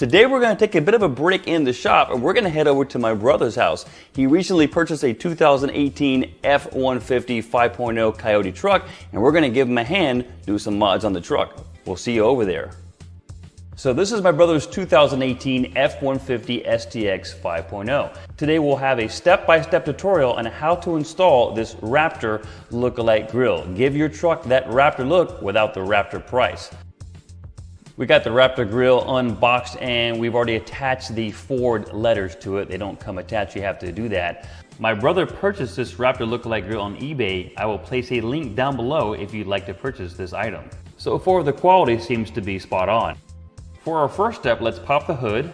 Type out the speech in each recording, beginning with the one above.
Today we're going to take a bit of a break in the shop and we're going to head over to my brother's house. He recently purchased a 2018 F150 5.0 Coyote truck and we're going to give him a hand, do some mods on the truck. We'll see you over there. So this is my brother's 2018 F150 STX 5.0. Today we'll have a step-by-step tutorial on how to install this Raptor lookalike grill. Give your truck that Raptor look without the Raptor price. We got the Raptor grill unboxed and we've already attached the Ford letters to it. They don't come attached, you have to do that. My brother purchased this Raptor lookalike grill on eBay. I will place a link down below if you'd like to purchase this item. So far the quality seems to be spot on. For our first step, let's pop the hood.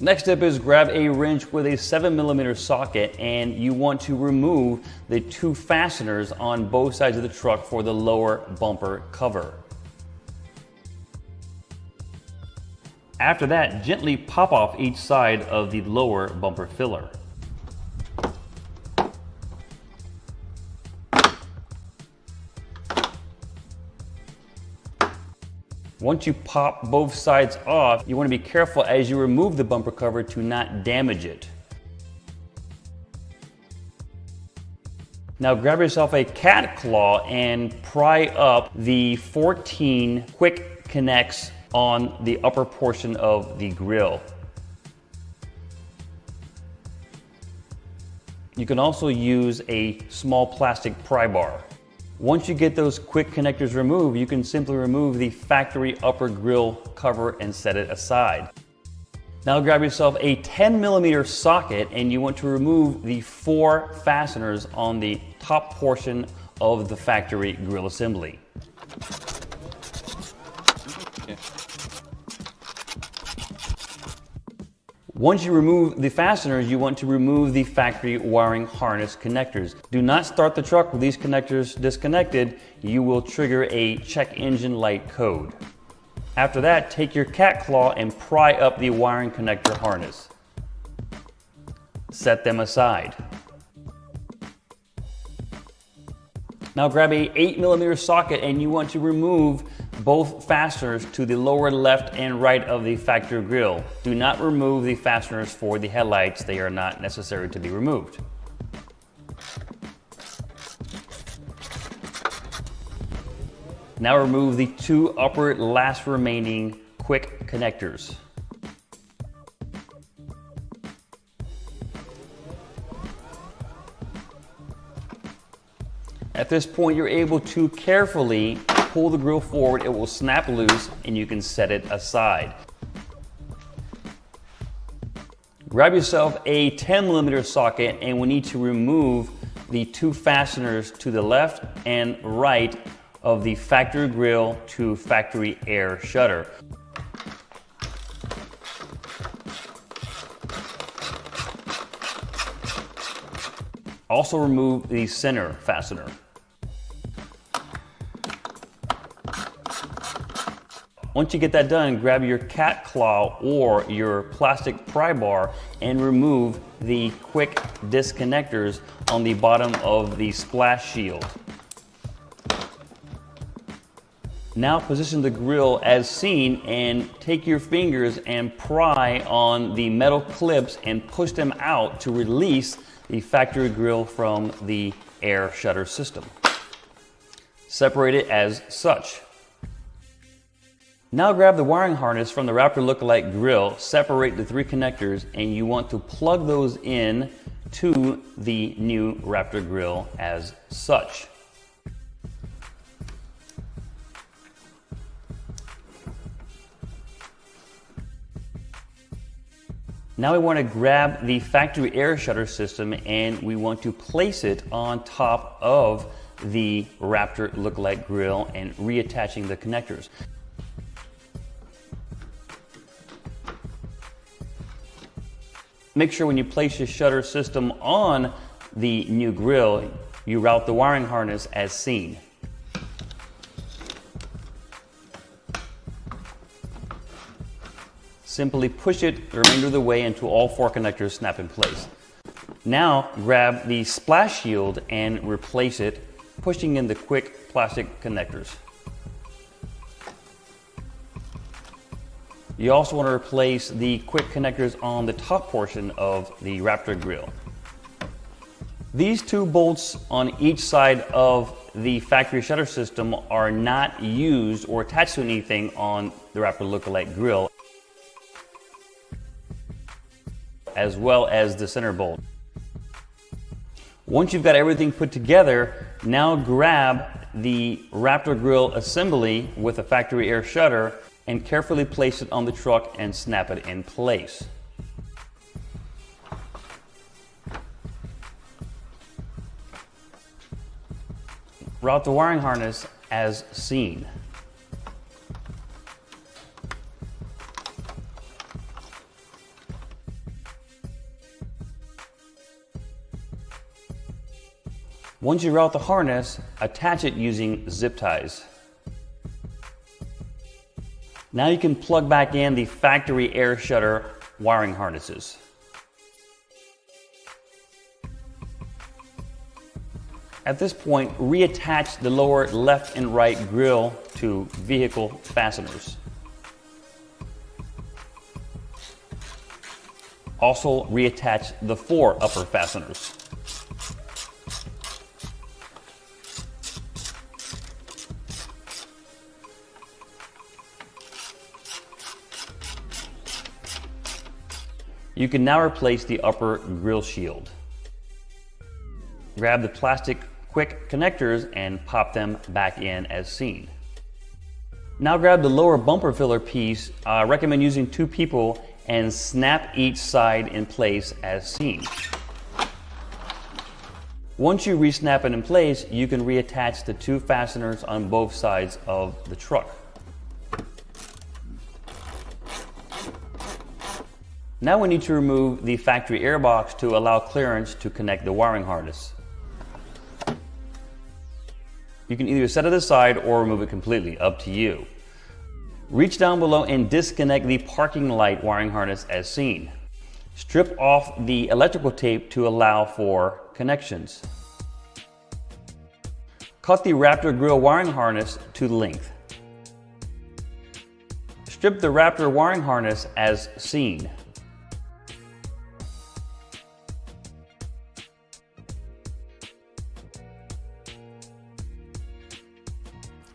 Next step is grab a wrench with a 7mm socket and you want to remove the two fasteners on both sides of the truck for the lower bumper cover. After that, gently pop off each side of the lower bumper filler. Once you pop both sides off, you want to be careful as you remove the bumper cover to not damage it. Now grab yourself a cat claw and pry up the 14 quick connects on the upper portion of the grill. You can also use a small plastic pry bar. Once you get those quick connectors removed, you can simply remove the factory upper grill cover and set it aside. Now grab yourself a 10mm socket and you want to remove the 4 fasteners on the top portion of the factory grill assembly. Once you remove the fasteners, you want to remove the factory wiring harness connectors. Do not start the truck with these connectors disconnected. You will trigger a check engine light code. After that, take your cat claw and pry up the wiring connector harness. Set them aside. Now grab a 8mm socket and you want to remove both fasteners to the lower left and right of the factory grill. Do not remove the fasteners for the headlights. They are not necessary to be removed. Now remove the 2 upper last remaining quick connectors. At this point, you're able to carefully pull the grill forward. It will snap loose and you can set it aside. Grab yourself a 10mm socket and we need to remove the 2 fasteners to the left and right of the factory grill to factory air shutter. Also remove the center fastener. Once you get that done, grab your cat claw or your plastic pry bar and remove the quick disconnectors on the bottom of the splash shield. Now position the grill as seen and take your fingers and pry on the metal clips and push them out to release the factory grill from the air shutter system. Separate it as such. Now grab the wiring harness from the Raptor lookalike grill, separate the 3 connectors, and you want to plug those in to the new Raptor grill as such. Now we want to grab the factory air shutter system and we want to place it on top of the Raptor lookalike grill and reattaching the connectors. Make sure when you place your shutter system on the new grill, you route the wiring harness as seen. Simply push it the remainder of the way until all 4 connectors snap in place. Now grab the splash shield and replace it, pushing in the quick plastic connectors. You also want to replace the quick connectors on the top portion of the Raptor grille. These two bolts on each side of the factory shutter system are not used or attached to anything on the Raptor lookalike grille, as well as the center bolt. Once you've got everything put together, now grab the Raptor grille assembly with a factory air shutter and carefully place it on the truck and snap it in place. Route the wiring harness as seen. Once you route the harness, attach it using zip ties. Now you can plug back in the factory air shutter wiring harnesses. At this point, reattach the lower left and right grille to vehicle fasteners. Also reattach the 4 upper fasteners. You can now replace the upper grille shield. Grab the plastic quick connectors and pop them back in as seen. Now grab the lower bumper filler piece. I recommend using 2 people and snap each side in place as seen. Once you re-snap it in place, you can reattach the 2 fasteners on both sides of the truck. Now we need to remove the factory air box to allow clearance to connect the wiring harness. You can either set it aside or remove it completely, up to you. Reach down below and disconnect the parking light wiring harness as seen. Strip off the electrical tape to allow for connections. Cut the Raptor grille wiring harness to length. Strip the Raptor wiring harness as seen.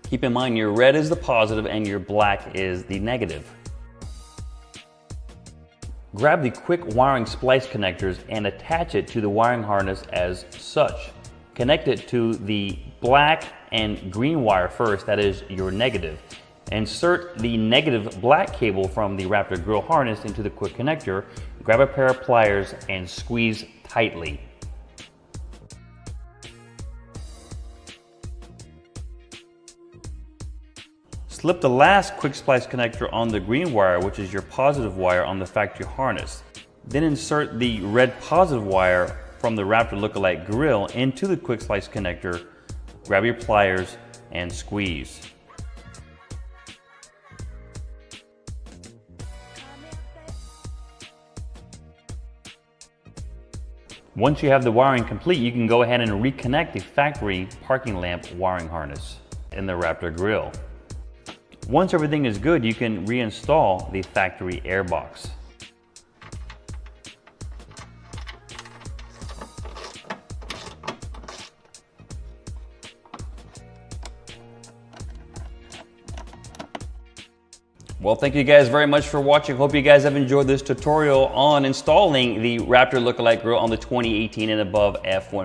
Keep in mind your red is the positive and your black is the negative. Grab the quick wiring splice connectors and attach it to the wiring harness as such. Connect it to the black and green wire first, that is your negative. Insert the negative black cable from the Raptor grille harness into the quick connector. Grab a pair of pliers and squeeze tightly. Slip the last quick splice connector on the green wire, which is your positive wire on the factory harness. Then insert the red positive wire from the Raptor lookalike grille into the quick splice connector. Grab your pliers and squeeze. Once you have the wiring complete, you can go ahead and reconnect the factory parking lamp wiring harness in the Raptor grille. Once everything is good, you can reinstall the factory air box. Well, thank you guys very much for watching. Hope you guys have enjoyed this tutorial on installing the Raptor lookalike grille on the 2018 and above F-150